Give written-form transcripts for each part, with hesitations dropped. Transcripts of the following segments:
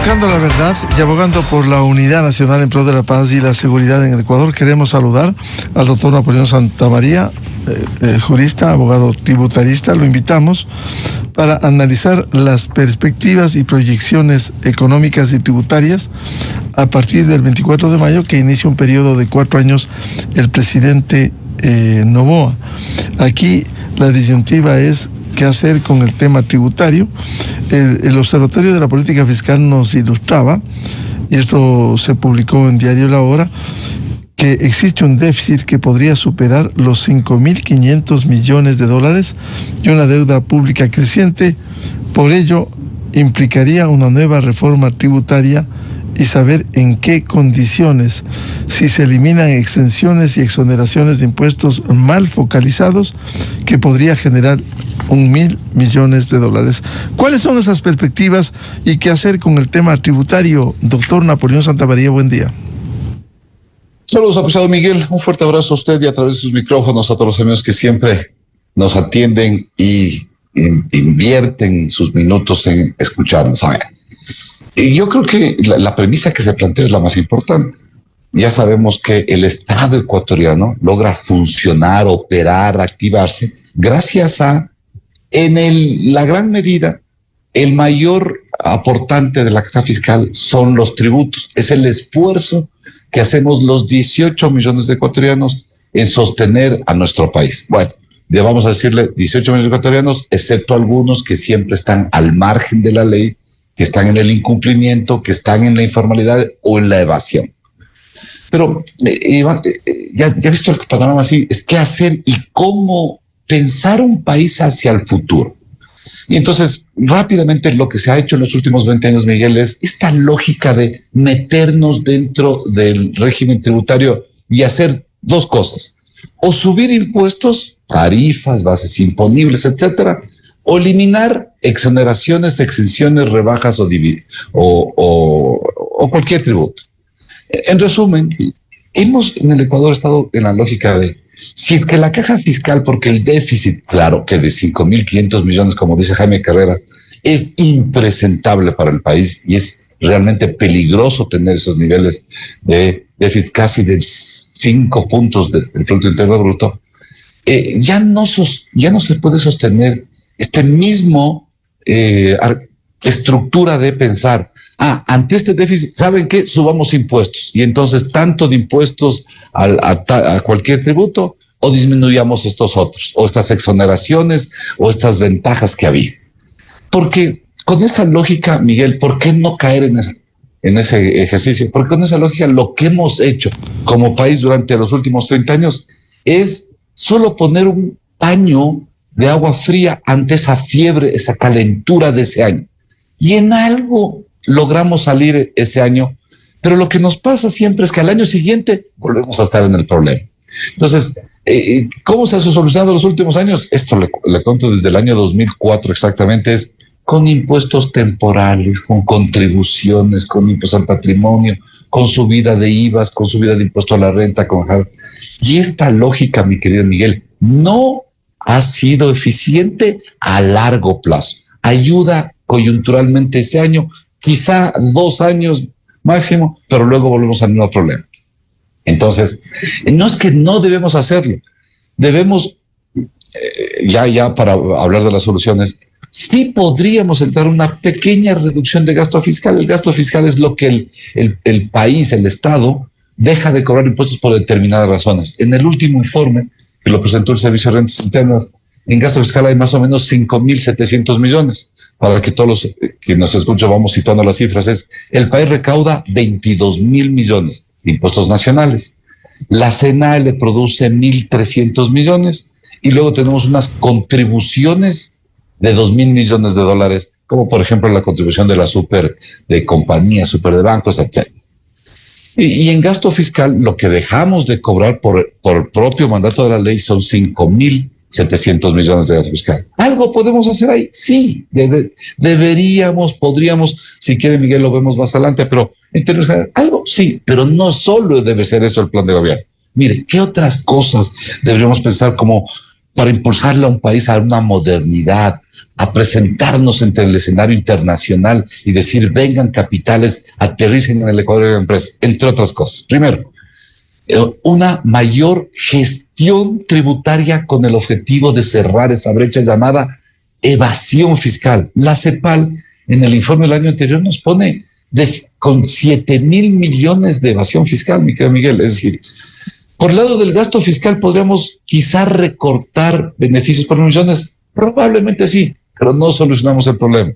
Buscando la verdad y abogando por la unidad nacional en pro de la paz y la seguridad en el Ecuador, queremos saludar al doctor Napoleón Santamaría, jurista, abogado tributarista. Lo invitamos para analizar las perspectivas y proyecciones económicas y tributarias a partir del 24 de mayo, que inicia un periodo de 4 años el presidente Noboa. Aquí la disyuntiva es qué hacer con el tema tributario. El Observatorio de la Política Fiscal nos ilustraba, y esto se publicó en Diario La Hora, que existe un déficit que podría superar los 5.500 millones de dólares y una deuda pública creciente. Por ello, implicaría una nueva reforma tributaria y saber en qué condiciones, si se eliminan exenciones y exoneraciones de impuestos mal focalizados, que podría generar 1.000 millones de dólares. ¿Cuáles son esas perspectivas y qué hacer con el tema tributario? Doctor Napoleón Santamaría, buen día. Saludos, apreciado Miguel. Un fuerte abrazo a usted y a través de sus micrófonos a todos los amigos que siempre nos atienden y invierten sus minutos en escucharnos. Y yo creo que la premisa que se plantea es la más importante. Ya sabemos que el Estado ecuatoriano logra funcionar, operar, activarse gracias a, la gran medida, el mayor aportante de la caja fiscal son los tributos. Es el esfuerzo que hacemos los 18 millones de ecuatorianos en sostener a nuestro país. Bueno, vamos a decirle 18 millones de ecuatorianos, excepto algunos que siempre están al margen de la ley, que están en el incumplimiento, que están en la informalidad o en la evasión. Pero ya visto el panorama así, es qué hacer y cómo pensar un país hacia el futuro. Y entonces, rápidamente, lo que se ha hecho en los últimos 20 años, Miguel, es esta lógica de meternos dentro del régimen tributario y hacer dos cosas: o subir impuestos, tarifas, bases imponibles, etcétera, o eliminar exoneraciones, exenciones, rebajas o cualquier tributo. En resumen, hemos en el Ecuador estado en la lógica de si es que la caja fiscal, porque el déficit, claro, que de 5.500 millones, como dice Jaime Carrera, es impresentable para el país y es realmente peligroso tener esos niveles de déficit casi de 5 puntos del Producto Interno Bruto, ya no se puede sostener este mismo estructura de pensar, ante este déficit, ¿saben qué? Subamos impuestos, y entonces tanto de impuestos a cualquier tributo, o disminuyamos estos otros, o estas exoneraciones, o estas ventajas que había. Porque con esa lógica, Miguel, ¿por qué no caer en ese ejercicio? Porque con esa lógica lo que hemos hecho como país durante los últimos 30 años es solo poner un paño de agua fría ante esa fiebre, esa calentura de ese año. Y en algo logramos salir ese año, pero lo que nos pasa siempre es que al año siguiente volvemos a estar en el problema. Entonces, ¿cómo se ha solucionado los últimos años? Esto le cuento desde el año 2004 exactamente, es con impuestos temporales, con contribuciones, con impuestos al patrimonio, con subida de IVAs, con subida de impuesto a la renta, y esta lógica, mi querido Miguel, no ha sido eficiente a largo plazo. Ayuda coyunturalmente ese año, quizá 2 años máximo, pero luego volvemos al mismo problema. Entonces, no es que no debemos hacerlo, debemos, ya para hablar de las soluciones, sí podríamos entrar una pequeña reducción de gasto fiscal. El gasto fiscal es lo que el país, el Estado, deja de cobrar impuestos por determinadas razones. En el último informe que lo presentó el Servicio de Rentas Internas, en gasto fiscal hay más o menos 5.700 millones. Para que todos los que nos escuchan vamos situando las cifras, el país recauda 22.000 millones de impuestos nacionales. La SENAE le produce 1.300 millones y luego tenemos unas contribuciones de 2.000 millones de dólares, como por ejemplo la contribución de la super de compañías, super de bancos, etc. Y en gasto fiscal, lo que dejamos de cobrar por propio mandato de la ley son 5.700 millones de gasto fiscal. ¿Algo podemos hacer ahí? Sí, deberíamos, podríamos, si quiere Miguel lo vemos más adelante, pero en términos generales, algo sí, pero no solo debe ser eso el plan de gobierno. Mire, ¿qué otras cosas deberíamos pensar como para impulsarle a un país a una modernidad, a presentarnos entre el escenario internacional y decir, vengan capitales, aterricen en el Ecuador de la empresa, entre otras cosas. Primero, una mayor gestión tributaria con el objetivo de cerrar esa brecha llamada evasión fiscal. La CEPAL, en el informe del año anterior, nos pone con 7,000 millones de evasión fiscal, mi querido Miguel. Es decir, por el lado del gasto fiscal podríamos quizá recortar beneficios por millones, probablemente sí, pero no solucionamos el problema.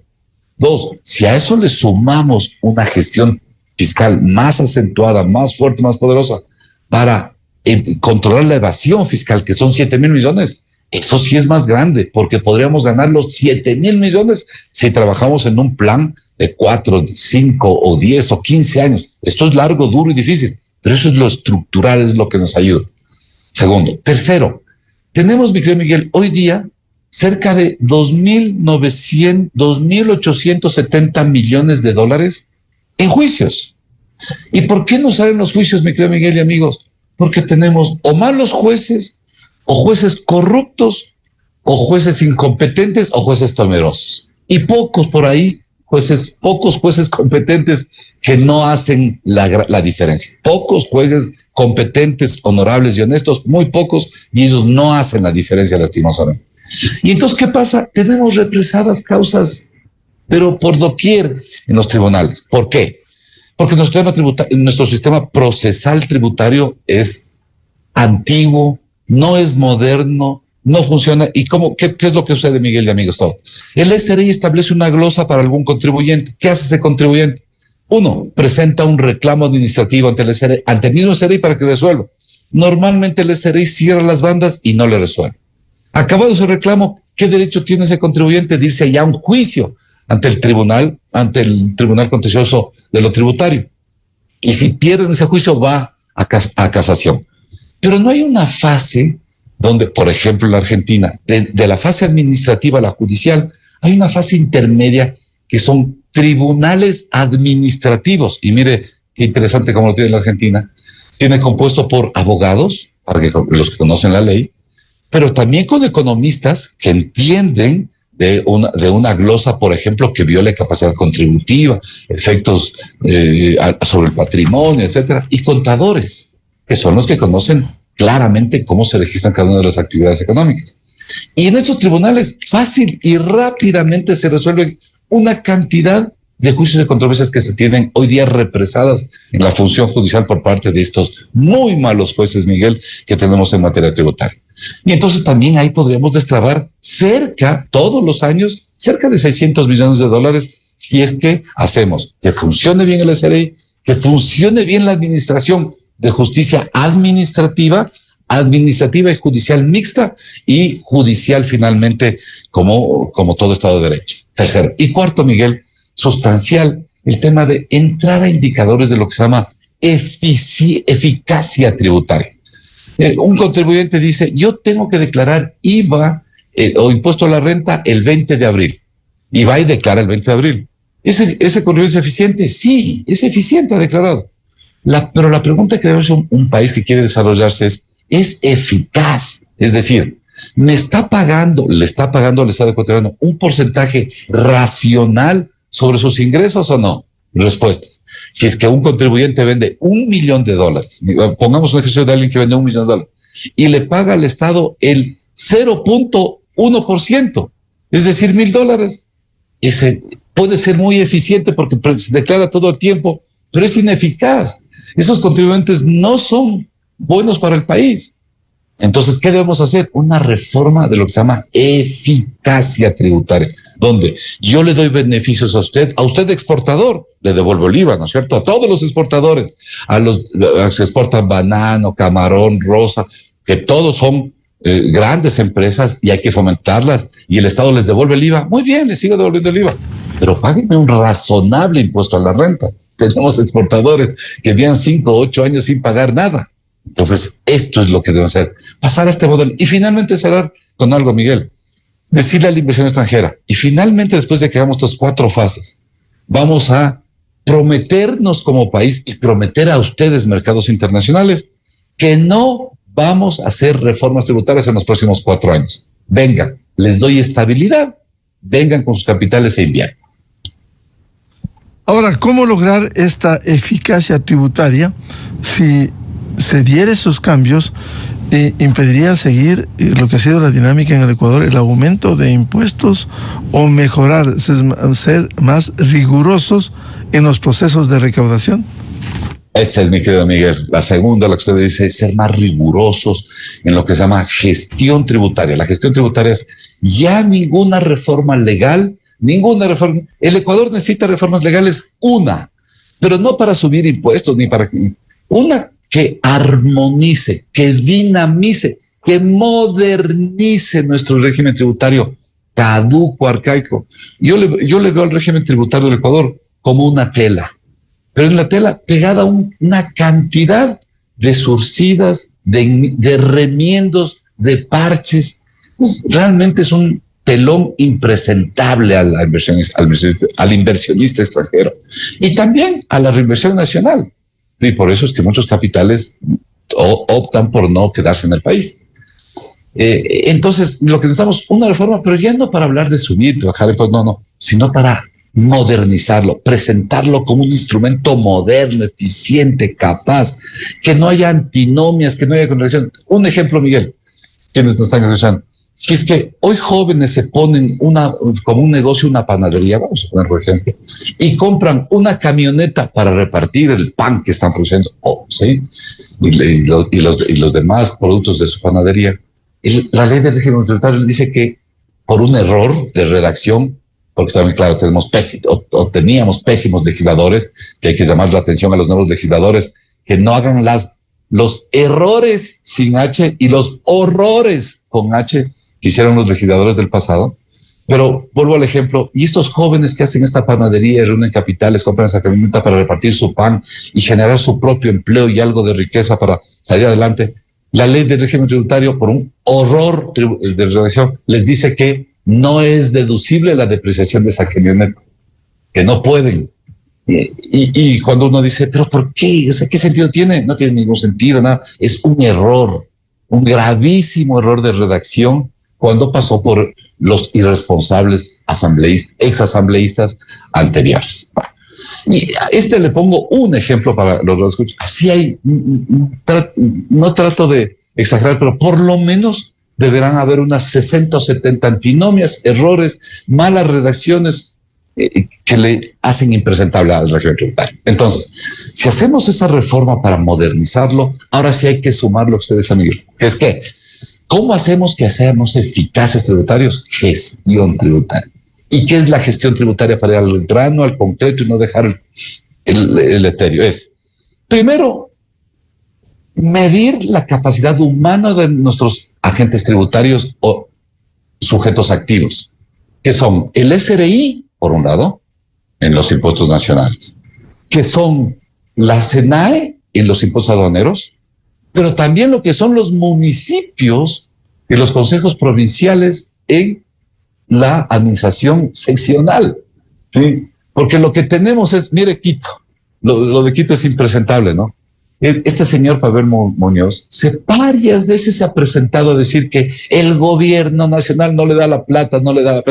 Dos, si a eso le sumamos una gestión fiscal más acentuada, más fuerte, más poderosa, para controlar la evasión fiscal, que son 7,000 millones, eso sí es más grande, porque podríamos ganar los 7,000 millones si trabajamos en un plan de 4, 5 o 10 o 15 años. Esto es largo, duro y difícil, pero eso es lo estructural, es lo que nos ayuda. Segundo. Tercero, tenemos, mi querido Miguel, hoy día cerca de 2,870 millones de dólares en juicios. ¿Y por qué no salen los juicios, mi querido Miguel y amigos? Porque tenemos o malos jueces, o jueces corruptos, o jueces incompetentes, o jueces temerosos. Y pocos por ahí, pocos jueces competentes que no hacen la diferencia. Pocos jueces competentes, honorables y honestos, muy pocos, y ellos no hacen la diferencia lastimosamente. Y entonces, ¿qué pasa? Tenemos represadas causas, pero por doquier en los tribunales. ¿Por qué? Porque nuestro sistema procesal tributario es antiguo, no es moderno, no funciona. ¿Y qué es lo que sucede, Miguel y amigos todos? El SRI establece una glosa para algún contribuyente. ¿Qué hace ese contribuyente? Uno, presenta un reclamo administrativo ante el mismo SRI para que resuelva. Normalmente el SRI cierra las bandas y no le resuelve. Acabado su reclamo, ¿qué derecho tiene ese contribuyente de irse ya a un juicio ante el tribunal contencioso de lo tributario? Y si pierden ese juicio, va a casación. Pero no hay una fase donde, por ejemplo, en la Argentina, de la fase administrativa a la judicial, hay una fase intermedia que son tribunales administrativos. Y mire qué interesante como lo tiene la Argentina. Tiene compuesto por abogados, para los que conocen la ley, pero también con economistas que entienden de una glosa, por ejemplo, que viole capacidad contributiva, efectos sobre el patrimonio, etcétera, y contadores, que son los que conocen claramente cómo se registran cada una de las actividades económicas. Y en estos tribunales, fácil y rápidamente se resuelven una cantidad de juicios y controversias que se tienen hoy día represadas en la función judicial por parte de estos muy malos jueces, Miguel, que tenemos en materia tributaria. Y entonces también ahí podríamos destrabar todos los años, cerca de 600 millones de dólares, si es que hacemos que funcione bien el SRI, que funcione bien la administración de justicia administrativa y judicial mixta, y judicial finalmente como todo Estado de Derecho. Tercero. Y cuarto, Miguel, sustancial, el tema de entrar a indicadores de lo que se llama eficacia tributaria. Un contribuyente dice, yo tengo que declarar IVA o impuesto a la renta el 20 de abril. Y va y declara el 20 de abril. ¿Ese contribuyente es eficiente? Sí, es eficiente, ha declarado. Pero la pregunta que debe hacer un país que quiere desarrollarse ¿es eficaz? Es decir, le está pagando al Estado ecuatoriano un porcentaje racional sobre sus ingresos o no. Respuestas. Si es que un contribuyente vende $1 millón, pongamos un ejercicio de alguien que vende $1 millón, y le paga al Estado el 0.1%, es decir, $1,000, ese puede ser muy eficiente porque se declara todo el tiempo, pero es ineficaz. Esos contribuyentes no son buenos para el país. Entonces, ¿qué debemos hacer? Una reforma de lo que se llama eficacia tributaria, donde yo le doy beneficios a usted exportador, le devuelvo el IVA, ¿no es cierto? A todos los exportadores, a los que exportan banano, camarón, rosa, que todos son grandes empresas y hay que fomentarlas, y el Estado les devuelve el IVA. Muy bien, les sigo devolviendo el IVA, pero páguenme un razonable impuesto a la renta. Tenemos exportadores que llevan 5 o 8 años sin pagar nada. Entonces, esto es lo que debemos hacer, pasar a este modelo. Y finalmente cerrar con algo, Miguel, decirle a la inversión extranjera, y finalmente después de que hagamos estas 4 fases, vamos a prometernos como país y prometer a ustedes, mercados internacionales, que no vamos a hacer reformas tributarias en los próximos 4 años. Venga, les doy estabilidad, vengan con sus capitales e inviertan. Ahora, ¿cómo lograr esta eficacia tributaria si se diera esos cambios? ¿Impediría seguir lo que ha sido la dinámica en el Ecuador, el aumento de impuestos, o mejorar, ser más rigurosos en los procesos de recaudación? Esa es, mi querido Miguel. La segunda, lo que usted dice, es ser más rigurosos en lo que se llama gestión tributaria. La gestión tributaria es ya ninguna reforma legal, ninguna reforma. El Ecuador necesita reformas legales, una, pero no para subir impuestos, ni para... Una que armonice, que dinamice, que modernice nuestro régimen tributario caduco, arcaico. Yo le veo al régimen tributario del Ecuador como una tela, pero en la tela pegada una cantidad de surcidas, de remiendos, de parches. Pues realmente es un telón impresentable al inversionista extranjero y también a la reinversión nacional. Y por eso es que muchos capitales optan por no quedarse en el país. Entonces, lo que necesitamos una reforma, pero ya no para hablar de subir, de bajar, pues no, sino para modernizarlo, presentarlo como un instrumento moderno, eficiente, capaz, que no haya antinomias, que no haya contradicción. Un ejemplo, Miguel, quienes nos están escuchando. Si es que hoy jóvenes se ponen como un negocio, una panadería, vamos a poner por ejemplo, y compran una camioneta para repartir el pan que están produciendo, ¿sí? Y los demás productos de su panadería. La ley del régimen tributario dice que por un error de redacción, porque también, claro, teníamos pésimos legisladores, que hay que llamar la atención a los nuevos legisladores, que no hagan los errores sin H y los horrores con H que hicieron los legisladores del pasado. Pero vuelvo al ejemplo, y estos jóvenes que hacen esta panadería, reúnen capitales, compran esa camioneta para repartir su pan y generar su propio empleo y algo de riqueza para salir adelante, la ley del régimen tributario, por un horror de redacción, les dice que no es deducible la depreciación de esa camioneta, que no pueden. Y cuando uno dice, ¿pero por qué? O sea, ¿qué sentido tiene? No tiene ningún sentido, nada. Es un error, un gravísimo error de redacción cuando pasó por los irresponsables exasambleístas anteriores. Y a le pongo un ejemplo para los que escuchan. Así hay, no trato de exagerar, pero por lo menos deberán haber unas 60 o 70 antinomias, errores, malas redacciones que le hacen impresentable al régimen tributario. Entonces, si hacemos esa reforma para modernizarlo, ahora sí hay que sumar lo que ustedes han dicho, que es que ¿cómo hacemos que seamos eficaces tributarios? Gestión tributaria. ¿Y qué es la gestión tributaria para ir al grano, al concreto y no dejar el etéreo? Es, primero, medir la capacidad humana de nuestros agentes tributarios o sujetos activos, que son el SRI, por un lado, en los impuestos nacionales, que son la SENAE en los impuestos aduaneros, pero también lo que son los municipios y los consejos provinciales en la administración seccional, ¿sí? Porque lo que tenemos es, mire Quito, lo de Quito es impresentable, ¿no? Este señor Pavel Muñoz varias veces se ha presentado a decir que el gobierno nacional no le da la plata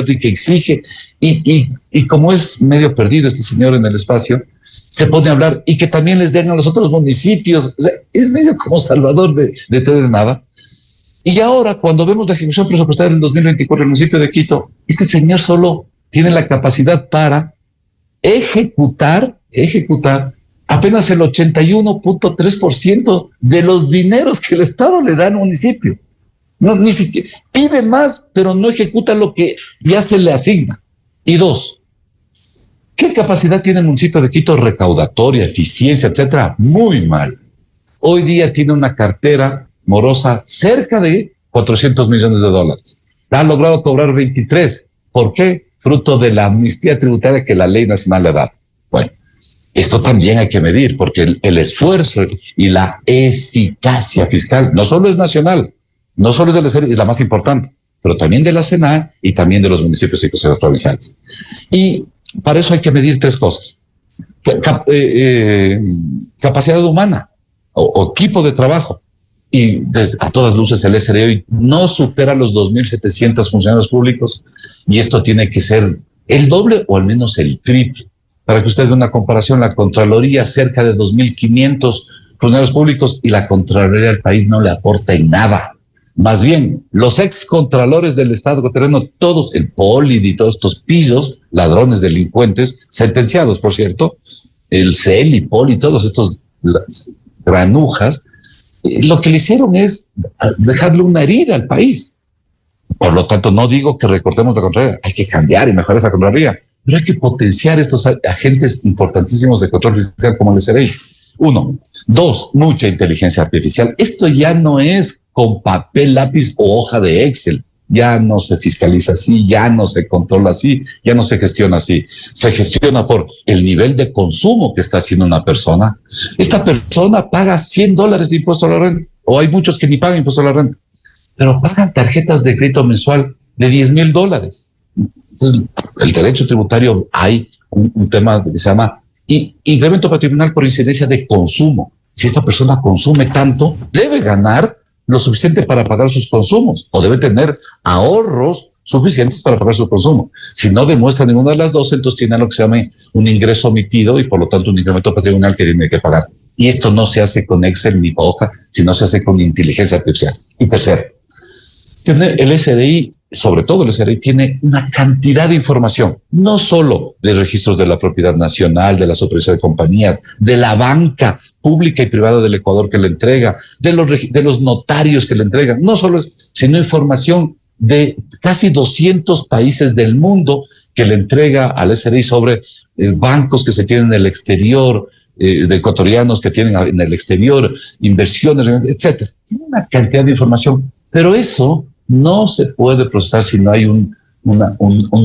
y que exige, y como es medio perdido este señor en el espacio, se pone a hablar y que también les den a los otros municipios. O sea, es medio como salvador de todo y de nada. Y ahora, cuando vemos la ejecución presupuestaria del 2024 en el municipio de Quito, este señor solo tiene la capacidad para ejecutar apenas el 81.3% de los dineros que el Estado le da al municipio. No, ni siquiera pide más, pero no ejecuta lo que ya se le asigna. Y dos, ¿qué capacidad tiene el municipio de Quito recaudatoria, eficiencia, etcétera? Muy mal. Hoy día tiene una cartera morosa cerca de $400 millones. Ha logrado cobrar 23. ¿Por qué? Fruto de la amnistía tributaria que la ley nacional le da. Bueno, esto también hay que medir, porque el esfuerzo y la eficacia fiscal no solo es nacional, no solo es de la SERI, es la más importante, pero también de la SENA y también de los municipios y consejos provinciales. Y para eso hay que medir tres cosas. Capacidad humana o equipo de trabajo. y a todas luces el SRE hoy no supera los 2.700 funcionarios públicos, y esto tiene que ser el doble o al menos el triple. Para que usted vea una comparación, la Contraloría cerca de 2.500 funcionarios públicos y la Contraloría del país no le aporta en nada. Más bien, los excontralores del Estado ecuatoriano, todos, el POLID y todos estos pillos, ladrones, delincuentes, sentenciados, por cierto, el CEL y POLI, todos estos granujas, lo que le hicieron es dejarle una herida al país. Por lo tanto, no digo que recortemos la Contraloría, hay que cambiar y mejorar esa Contraloría, pero hay que potenciar estos agentes importantísimos de control fiscal como el SRI. 1. 2. Mucha inteligencia artificial. Esto ya no es con papel, lápiz o hoja de Excel. Ya no se fiscaliza así, ya no se controla así, ya no se gestiona así. Se gestiona por el nivel de consumo que está haciendo una persona. Esta persona paga $100 de impuesto a la renta, o hay muchos que ni pagan impuesto a la renta, pero pagan tarjetas de crédito mensual de $10,000. Entonces, el derecho tributario hay un tema que se llama incremento patrimonial por incidencia de consumo. Si esta persona consume tanto, debe ganar lo suficiente para pagar sus consumos, o debe tener ahorros suficientes para pagar su consumo. Si no demuestra ninguna de las dos, entonces tiene lo que se llama un ingreso omitido y por lo tanto un incremento patrimonial que tiene que pagar. Y esto no se hace con Excel ni hoja, sino se hace con inteligencia artificial. Y tercero, el SRI, sobre todo el SRI, tiene una cantidad de información, no solo de registros de la propiedad nacional, de la supervisión de compañías, de la banca pública y privada del Ecuador que le entrega, de los notarios que le entregan, no solo, sino información de casi 200 países del mundo que le entrega al SRI sobre bancos que se tienen en el exterior, de ecuatorianos que tienen en el exterior, inversiones, etcétera. Tiene una cantidad de información, pero eso no se puede procesar si no hay un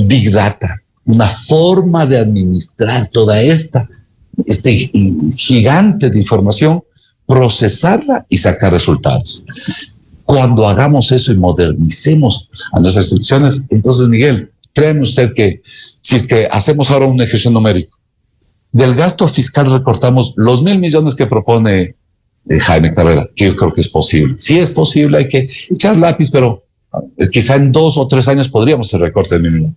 big data, una forma de administrar toda este gigante de información, procesarla y sacar resultados. Cuando hagamos eso y modernicemos a nuestras instituciones, entonces, Miguel, créame usted que si es que hacemos ahora un ejercicio numérico, del gasto fiscal recortamos los 1.000 millones que propone Jaime Carrera, que yo creo que es posible. Sí es posible, hay que echar lápiz, pero quizá en 2 o 3 años podríamos hacer recorte de 1.000 millones.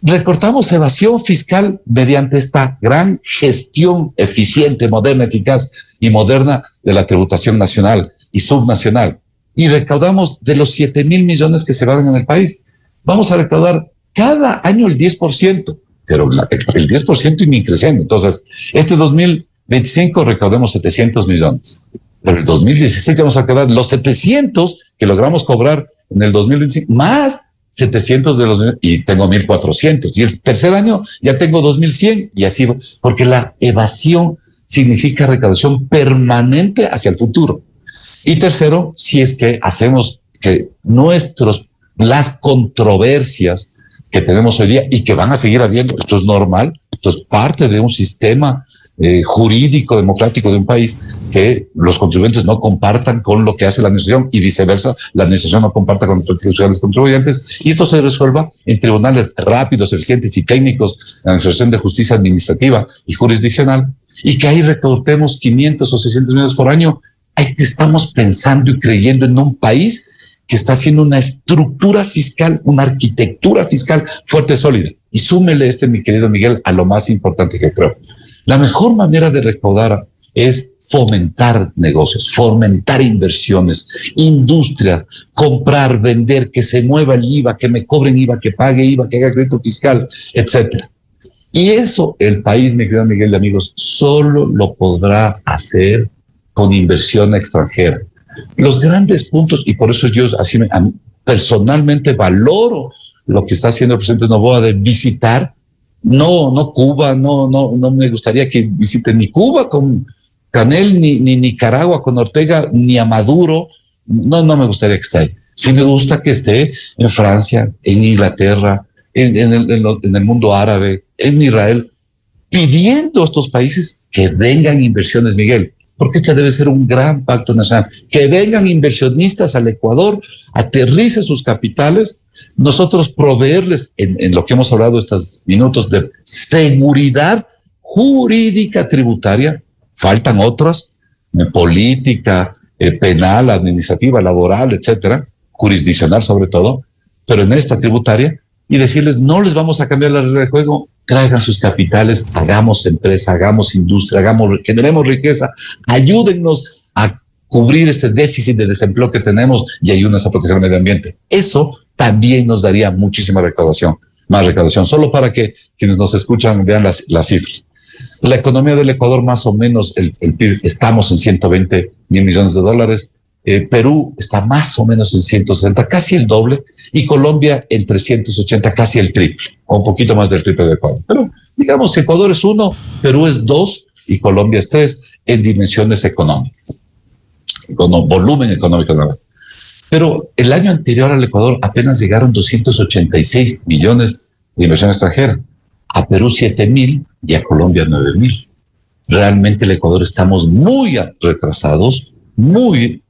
Recortamos evasión fiscal mediante esta gran gestión eficiente, moderna, eficaz y moderna de la tributación nacional y subnacional. Y recaudamos de los 7.000 millones que se van en el país. Vamos a recaudar cada año el 10%, pero el 10% y ni creciendo. Entonces, este 2025 recaudemos 700 millones. Pero el 2016 vamos a quedar los 700 que logramos cobrar en el 2025, más 700 de los, y tengo 1.400. Y el tercer año ya tengo 2.100 y así, porque la evasión significa recaudación permanente hacia el futuro. Y tercero, si es que hacemos que las controversias que tenemos hoy día y que van a seguir habiendo, esto es normal, esto es parte de un sistema jurídico, democrático de un país, que los contribuyentes no compartan con lo que hace la administración y viceversa, la administración no comparta con las prácticas sociales contribuyentes, y esto se resuelva en tribunales rápidos, eficientes y técnicos, la Administración de Justicia Administrativa y Jurisdiccional, y que ahí recortemos 500 o 600 millones por año. Ahí estamos pensando y creyendo en un país que está haciendo una estructura fiscal, una arquitectura fiscal fuerte, sólida. Y súmele mi querido Miguel, a lo más importante que creo. La mejor manera de recaudar es fomentar negocios, fomentar inversiones, industrias, comprar, vender, que se mueva el IVA, que me cobren IVA, que pague IVA, que haga crédito fiscal, etcétera. Y eso el país, mi querido Miguel de amigos, solo lo podrá hacer con inversión extranjera. Los grandes puntos, y por eso yo así personalmente valoro lo que está haciendo el presidente Noboa de visitar, no Cuba, no me gustaría que visite ni Cuba con Canel, ni Nicaragua con Ortega, ni a Maduro, no me gustaría que esté ahí. Sí me gusta que esté en Francia, en Inglaterra, en el mundo árabe, en Israel, pidiendo a estos países que vengan inversiones, Miguel, porque este debe ser un gran pacto nacional, que vengan inversionistas al Ecuador, aterricen sus capitales, nosotros proveerles, en lo que hemos hablado estos minutos, de seguridad jurídica tributaria. Faltan otras, política, penal, administrativa, laboral, etcétera, jurisdiccional sobre todo, pero en esta tributaria, y decirles, no les vamos a cambiar la regla de juego, traigan sus capitales, hagamos empresa, hagamos industria, generemos riqueza, ayúdennos a cubrir este déficit de desempleo que tenemos y ayúdenos a proteger el medio ambiente. Eso también nos daría muchísima recaudación, más recaudación, solo para que quienes nos escuchan vean las cifras. La economía del Ecuador, más o menos, el PIB, estamos en 120 mil millones de dólares, Perú está más o menos en 160, casi el doble, y Colombia en 380, casi el triple, o un poquito más del triple de Ecuador. Pero digamos, Ecuador es 1, Perú es 2 y Colombia es 3 en dimensiones económicas, con volumen económico. Pero el año anterior al Ecuador apenas llegaron 286 millones de inversión extranjera, a Perú 7,000 y a Colombia 9,000. Realmente el Ecuador estamos muy retrasados, muy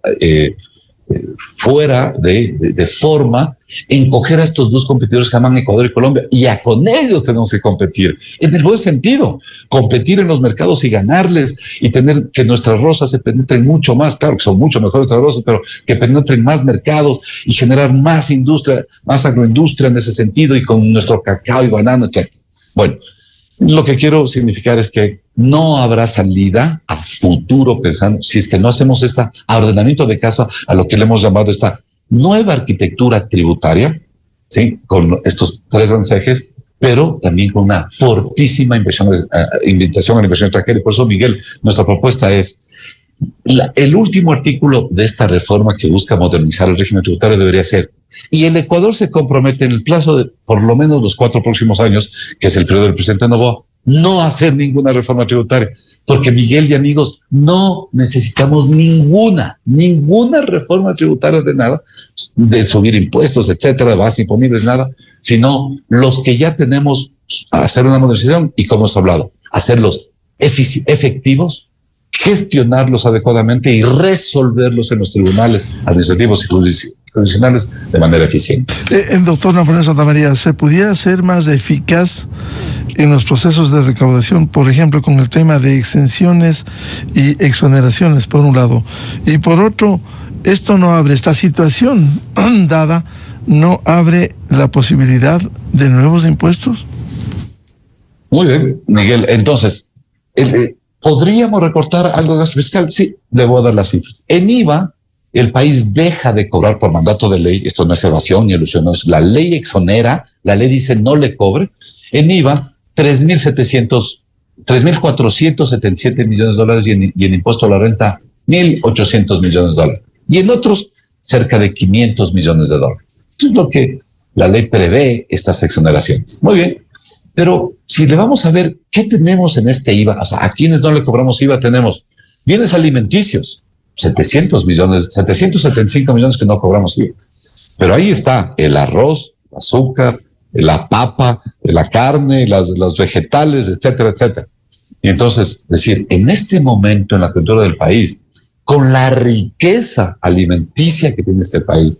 fuera de forma en coger a estos dos competidores que llaman Ecuador y Colombia, y ya con ellos tenemos que competir, en el buen sentido, competir en los mercados y ganarles, y tener que nuestras rosas se penetren mucho más, claro que son mucho mejores nuestras rosas, pero que penetren más mercados y generar más industria, más agroindustria en ese sentido, y con nuestro cacao y banano, etc. Bueno, lo que quiero significar es que no habrá salida a futuro pensando, si es que no hacemos este ordenamiento de casa a lo que le hemos llamado esta nueva arquitectura tributaria, ¿sí? Con estos 3 grandes ejes, pero también con una fortísima invitación a la inversión extranjera. Y por eso, Miguel, nuestra propuesta es el último artículo de esta reforma que busca modernizar el régimen tributario debería ser, y el Ecuador se compromete en el plazo de por lo menos los 4 próximos años, que es el periodo del presidente Noboa, no hacer ninguna reforma tributaria, porque, Miguel y amigos, no necesitamos ninguna reforma tributaria de nada, de subir impuestos, etcétera, bases imponibles, nada, sino los que ya tenemos, hacer una modernización y, como hemos hablado, hacerlos efectivos, gestionarlos adecuadamente y resolverlos en los tribunales administrativos y jurisdiccionales de manera eficiente. Doctor Napoleón Santamaría, ¿se pudiera ser más eficaz en los procesos de recaudación, por ejemplo, con el tema de exenciones y exoneraciones, por un lado? Y por otro, esto no abre, esta situación dada, no abre la posibilidad de nuevos impuestos. Muy bien, Miguel. Entonces, ¿podríamos recortar algo de gasto fiscal? Sí, le voy a dar las cifras. En IVA, el país deja de cobrar por mandato de ley, esto no es evasión ni ilusión, no es, la ley exonera, la ley dice no le cobre. En IVA, 3.477 millones de dólares, y en impuesto a la renta, 1.800 millones de dólares. Y en otros, cerca de 500 millones de dólares. Esto es lo que la ley prevé, estas exoneraciones. Muy bien. Pero si le vamos a ver qué tenemos en este IVA, o sea, a quienes no le cobramos IVA, tenemos bienes alimenticios, 775 millones que no cobramos IVA. Pero ahí está el arroz, el azúcar, la papa, la carne, los vegetales, etcétera, etcétera. Y entonces, decir, en este momento en la cultura del país, con la riqueza alimenticia que tiene este país,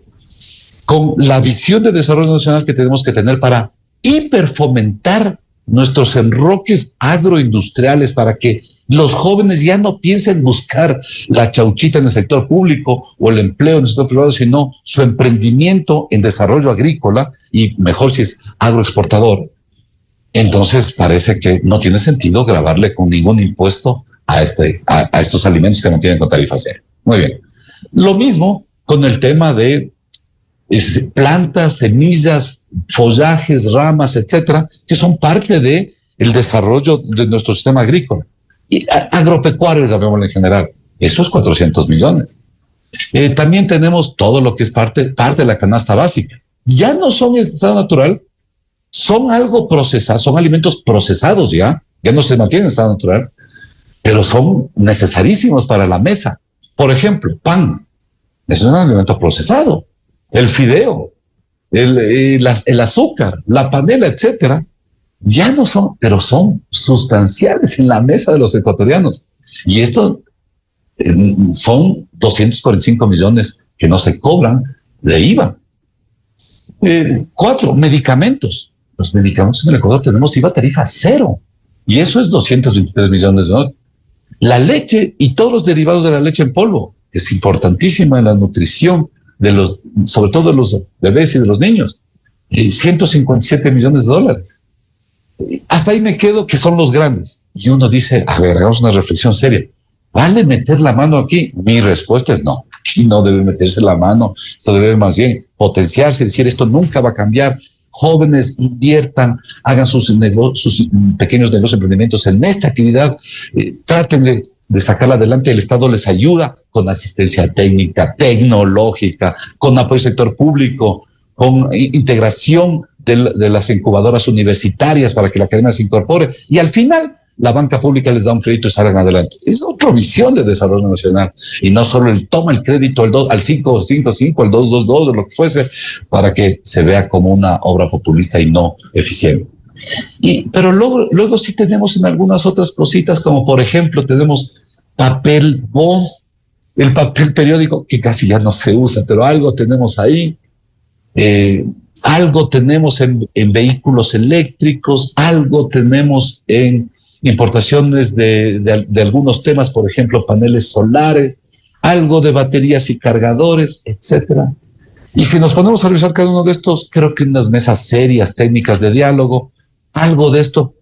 con la visión de desarrollo nacional que tenemos que tener para hiperfomentar nuestros enroques agroindustriales, para que los jóvenes ya no piensen buscar la chauchita en el sector público o el empleo en el sector privado, sino su emprendimiento en desarrollo agrícola, y mejor si es agroexportador. Entonces parece que no tiene sentido gravarle con ningún impuesto a estos alimentos que no tienen con tarifa cero. Muy bien. Lo mismo con el tema de plantas, semillas, follajes, ramas, etcétera, que son parte de el desarrollo de nuestro sistema agrícola. Y agropecuario, llamémoslo en general, eso es 400 millones. También tenemos todo lo que es parte de la canasta básica. Ya no son en estado natural, son algo procesado, son alimentos procesados ya no se mantienen en estado natural, pero son necesarísimos para la mesa. Por ejemplo, pan, es un alimento procesado. El fideo, el azúcar, la panela, etcétera, ya no son, pero son sustanciales en la mesa de los ecuatorianos. Y esto son 245 millones que no se cobran de IVA. 4, medicamentos. Los medicamentos en el Ecuador tenemos IVA tarifa cero. Y eso es 223 millones, ¿no? La leche y todos los derivados de la leche en polvo, es importantísima en la nutrición sobre todo de los bebés y de los niños. 157 millones de dólares. Hasta ahí me quedo, que son los grandes. Y uno dice, a ver, hagamos una reflexión seria. ¿Vale meter la mano aquí? Mi respuesta es no. Aquí no debe meterse la mano. Esto debe más bien potenciarse, decir, esto nunca va a cambiar. Jóvenes inviertan, hagan sus pequeños negocios, emprendimientos en esta actividad, traten de sacarla adelante. El Estado les ayuda con asistencia técnica, tecnológica, con apoyo al sector público, con integración de las incubadoras universitarias para que la academia se incorpore, y al final la banca pública les da un crédito y salgan adelante. Es otra visión de desarrollo nacional, y no solo toma el crédito al 555, al 222, o lo que fuese, para que se vea como una obra populista y no eficiente. Pero luego sí tenemos en algunas otras cositas, como por ejemplo tenemos papel bond, el papel periódico, que casi ya no se usa, pero algo tenemos ahí. Algo tenemos en vehículos eléctricos, algo tenemos en importaciones de algunos temas, por ejemplo, paneles solares, algo de baterías y cargadores, etcétera. Y si nos ponemos a revisar cada uno de estos, creo que unas mesas serias, técnicas de diálogo, algo de esto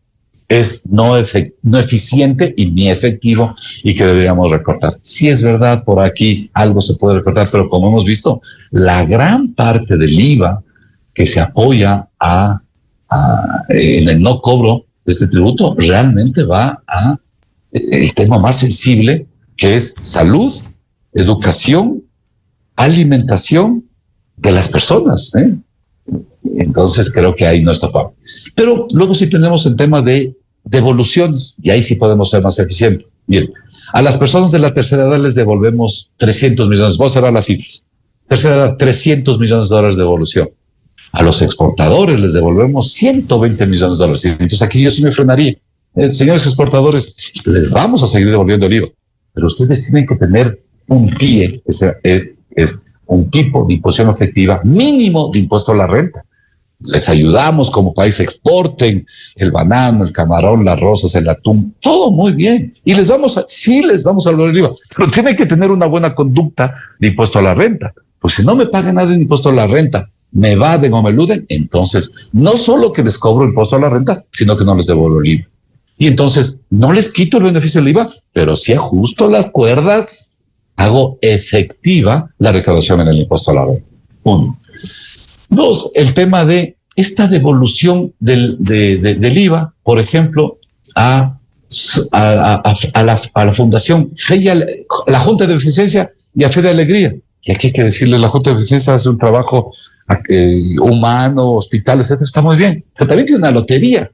es no eficiente y ni efectivo, y que deberíamos recortar. Sí, es verdad, por aquí algo se puede recortar, pero como hemos visto, la gran parte del IVA que se apoya en el no cobro de este tributo realmente va a el tema más sensible, que es salud, educación, alimentación de las personas, ¿eh? Entonces creo que ahí no está pago. Pero luego sí tenemos el tema de devoluciones, y ahí sí podemos ser más eficientes. Bien, a las personas de la tercera edad les devolvemos 300 millones, vamos a cerrar las cifras. Tercera edad, 300 millones de dólares de devolución. A los exportadores les devolvemos 120 millones de dólares. Entonces aquí yo sí me frenaría. Señores exportadores, les vamos a seguir devolviendo el IVA, pero ustedes tienen que tener un TIE, es un tipo de imposición efectiva mínimo de impuesto a la renta. Les ayudamos como país, exporten el banano, el camarón, las rosas, el atún, todo muy bien. Y les vamos a devolver el IVA, pero tienen que tener una buena conducta de impuesto a la renta. Pues si no me pagan nada de impuesto a la renta, me evaden o me eluden, entonces no solo que les cobro impuesto a la renta, sino que no les devuelvo el IVA. Y entonces no les quito el beneficio del IVA, pero sí ajusto las cuerdas, hago efectiva la recaudación en el impuesto a la renta. 1. 2, el tema de esta devolución del IVA, por ejemplo, a la Fundación la Junta de Beneficencia y a Fe de Alegría. Y aquí hay que decirle, la Junta de Beneficencia hace un trabajo humano, hospital, etcétera, está muy bien, pero también tiene una lotería.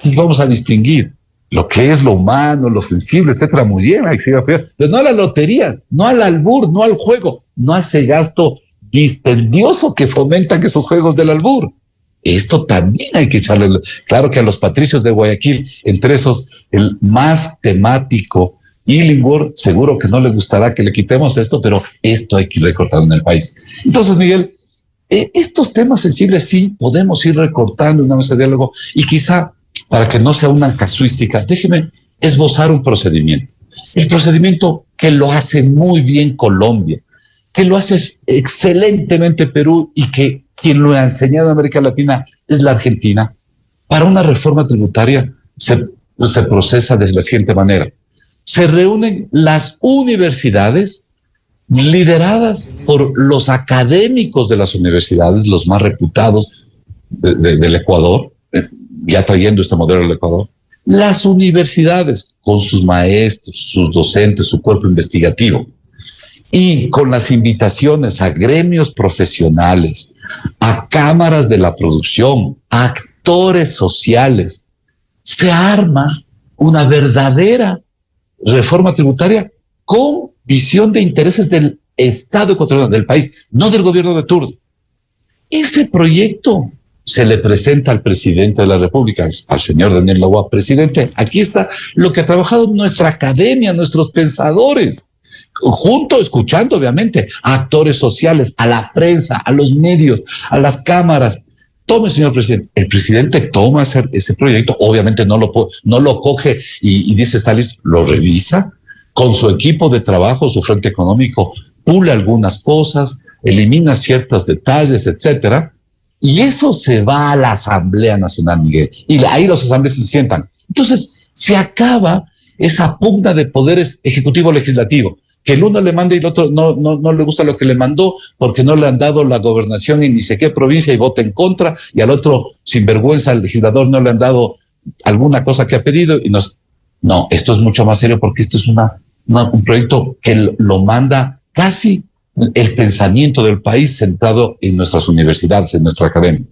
Y vamos a distinguir lo que es lo humano, lo sensible, etcétera, muy bien, hay que seguir apoyando, pero no a la lotería, no al albur, no al juego, no a ese gasto dispendioso que fomentan esos juegos del albur. Esto también hay que echarle, claro que a los patricios de Guayaquil, entre esos, el más temático, Illingworth, seguro que no le gustará que le quitemos esto, pero esto hay que ir recortando en el país. Entonces, Miguel, estos temas sensibles sí podemos ir recortando en una mesa de diálogo, y quizá, para que no sea una casuística, déjeme esbozar un procedimiento. El procedimiento que lo hace muy bien Colombia, que lo hace excelentemente Perú, y que quien lo ha enseñado en América Latina es la Argentina. Para una reforma tributaria se procesa de la siguiente manera. Se reúnen las universidades lideradas por los académicos de las universidades, los más reputados del Ecuador, ya trayendo este modelo del Ecuador, las universidades con sus maestros, sus docentes, su cuerpo investigativo, y con las invitaciones a gremios profesionales, a cámaras de la producción, a actores sociales, se arma una verdadera reforma tributaria con visión de intereses del Estado ecuatoriano, del país, no del gobierno de turno. Ese proyecto se le presenta al presidente de la República, al señor Daniel Noboa. Presidente, aquí está lo que ha trabajado nuestra academia, nuestros pensadores, escuchando obviamente a actores sociales, a la prensa, a los medios, a las cámaras. Tome, señor presidente. El presidente toma ese proyecto, obviamente no lo coge y dice está listo, lo revisa, con su equipo de trabajo, su frente económico, pule algunas cosas, elimina ciertos detalles, etcétera, y eso se va a la Asamblea Nacional, Miguel, y ahí los asambleístas se sientan. Entonces, se acaba esa pugna de poderes ejecutivo-legislativo, que el uno le manda y el otro no le gusta lo que le mandó porque no le han dado la gobernación en ni sé qué provincia y vota en contra, y al otro, sinvergüenza, al legislador no le han dado alguna cosa que ha pedido. No, esto es mucho más serio porque esto es un proyecto que lo manda casi el pensamiento del país centrado en nuestras universidades, en nuestra academia.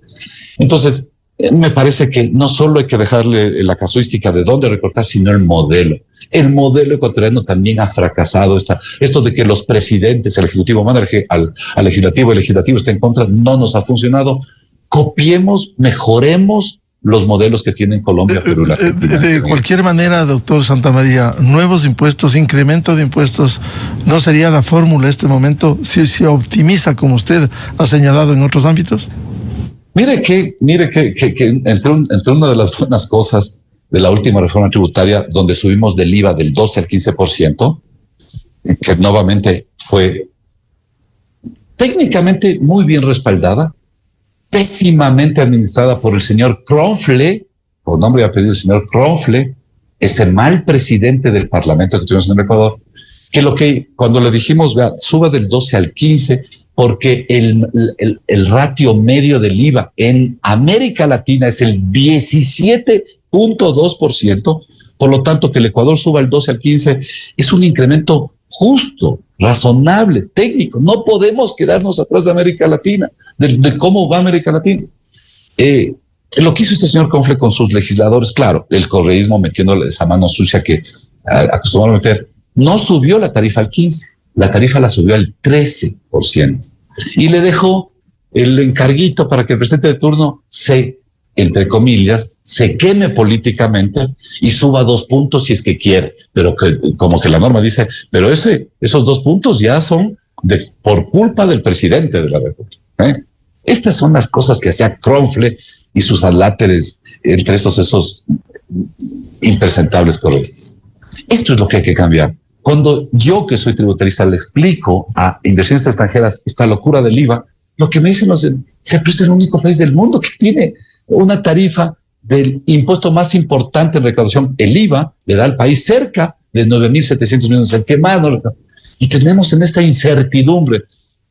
Entonces, me parece que no solo hay que dejarle la casuística de dónde recortar, sino el modelo. El modelo ecuatoriano también ha fracasado. Esto de que los presidentes, el ejecutivo manda al legislativo, el legislativo está en contra, no nos ha funcionado. Copiemos, mejoremos los modelos que tienen Colombia, Perú y la Argentina. De cualquier manera, doctor Santamaría, nuevos impuestos, incremento de impuestos, ¿no sería la fórmula en este momento si se optimiza como usted ha señalado en otros ámbitos? Mire que entre una de las buenas cosas de la última reforma tributaria, donde subimos del IVA del 12 al 15%, que nuevamente fue técnicamente muy bien respaldada, pésimamente administrada por el señor Kronfle, por nombre y apellido del señor Kronfle, ese mal presidente del Parlamento que tuvimos en el Ecuador, que cuando le dijimos, vea, suba del 12 al 15, porque el ratio medio del IVA en América Latina es el 17.2%, por lo tanto que el Ecuador suba el 12 al 15 es un incremento justo, razonable, técnico. No podemos quedarnos atrás de América Latina, de cómo va América Latina. Lo que hizo este señor Confle con sus legisladores, claro, el correísmo metiéndole esa mano sucia que acostumbraron a meter, no subió la tarifa al 15%, la tarifa la subió al 13%. Y le dejó el encarguito para que el presidente de turno entre comillas, se queme políticamente y suba 2 puntos si es que quiere. Pero como que la norma dice, pero esos 2 puntos ya son por culpa del presidente de la República. Estas son las cosas que hacía Kronfle y sus aláteres entre esos impresentables correístas. Esto es lo que hay que cambiar. Cuando yo, que soy tributarista, le explico a inversionistas extranjeras esta locura del IVA, lo que me dicen siempre es el único país del mundo que tiene una tarifa del impuesto más importante en recaudación. El IVA le da al país cerca de 9.700 millones, el que más no. Y tenemos en esta incertidumbre.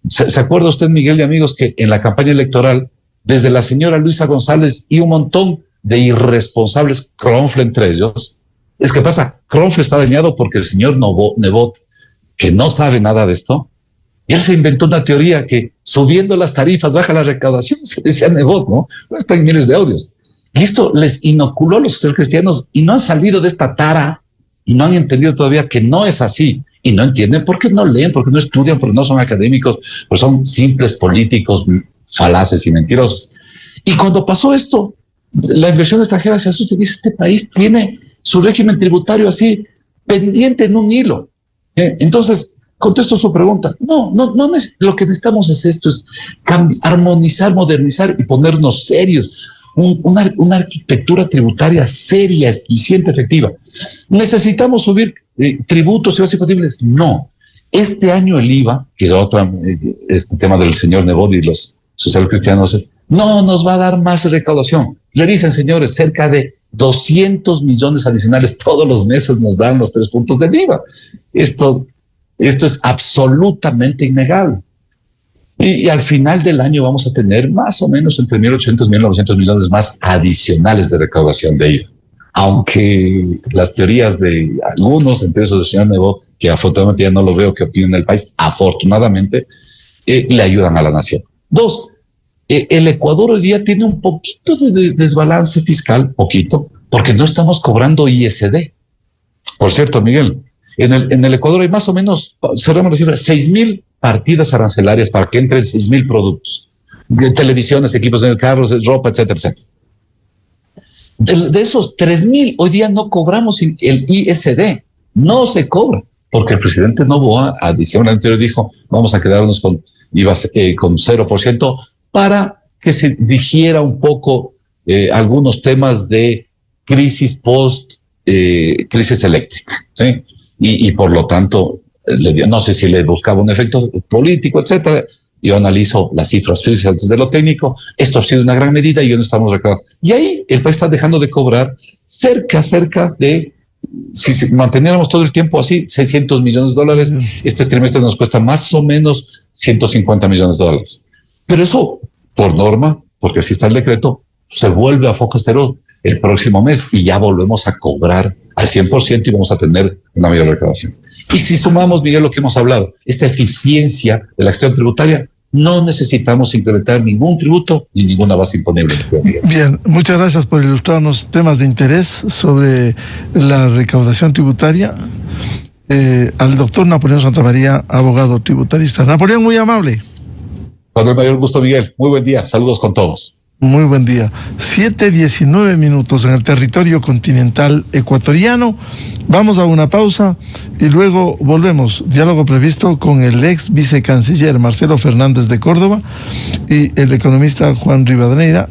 ¿Se acuerda usted, Miguel y amigos, que en la campaña electoral, desde la señora Luisa González y un montón de irresponsables, Kronfle entre ellos, es que pasa, Kronfle está dañado porque el señor Nebot, que no sabe nada de esto, y él se inventó una teoría que subiendo las tarifas baja la recaudación, se decía Nebot, ¿no? Están miles de audios. Y esto les inoculó a los sociales cristianos y no han salido de esta tara y no han entendido todavía que no es así. Y no entienden porque no leen, porque no estudian, porque no son académicos, porque son simples políticos falaces y mentirosos. Y cuando pasó esto, la inversión extranjera se asusta y dice, este país tiene su régimen tributario así, pendiente en un hilo. Entonces, contesto su pregunta. No, lo que necesitamos es esto, es armonizar, modernizar y ponernos serios. Una arquitectura tributaria seria, eficiente, efectiva. ¿Necesitamos subir tributos y bases imponibles? No. Este año el IVA, que era este tema del señor Nebot y los socialcristianos, no nos va a dar más recaudación. Revisen, señores, cerca de 200 millones adicionales todos los meses nos dan los 3 puntos del IVA. Esto es absolutamente innegable. Y al final del año vamos a tener más o menos entre 1.800 y 1.900 millones más adicionales de recaudación de IVA. Aunque las teorías de algunos, entre esos el señor Nebot, que afortunadamente ya no lo veo que opinan el país, afortunadamente, le ayudan a la nación. 2, el Ecuador hoy día tiene un poquito de desbalance fiscal, poquito, porque no estamos cobrando ISD. Por cierto, Miguel, en el Ecuador hay más o menos, cerramos la cifra, 6.000 partidas arancelarias para que entren 6.000 productos, de televisiones, equipos de carros, ropa, etcétera, etcétera. De esos 3.000, hoy día no cobramos el ISD, no se cobra, porque el presidente Noboa, a diciembre anterior, dijo, vamos a quedarnos con 0%, para que se digiera un poco algunos temas de crisis crisis eléctrica, ¿sí? y por lo tanto, no sé si le buscaba un efecto político, etcétera. Yo analizo las cifras físicas desde lo técnico. Esto ha sido una gran medida y hoy no estamos recaudando. Y ahí el país está dejando de cobrar cerca de, si manteniéramos todo el tiempo así, $600 millones. Este trimestre nos cuesta más o menos $150 millones. Pero eso, por norma, porque así está el decreto, se vuelve a foco cero el próximo mes y ya volvemos a cobrar al 100% y vamos a tener una mayor recaudación. Y si sumamos, Miguel, lo que hemos hablado, esta eficiencia de la acción tributaria, no necesitamos incrementar ningún tributo ni ninguna base imponible. Bien, muchas gracias por ilustrarnos temas de interés sobre la recaudación tributaria. Al doctor Napoleón Santamaría, abogado tributarista. Napoleón, muy amable. Con el mayor gusto, Miguel. Muy buen día. Saludos con todos. Muy buen día. 7:19 en el territorio continental ecuatoriano. Vamos a una pausa y luego volvemos. Diálogo previsto con el ex vicecanciller Marcelo Fernández de Córdoba y el economista Juan Rivadeneira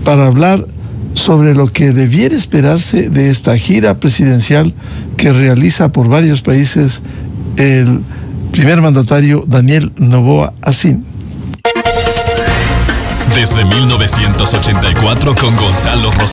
para hablar sobre lo que debiera esperarse de esta gira presidencial que realiza por varios países el primer mandatario Daniel Noboa Asín. Desde 1984 con Gonzalo Rosales.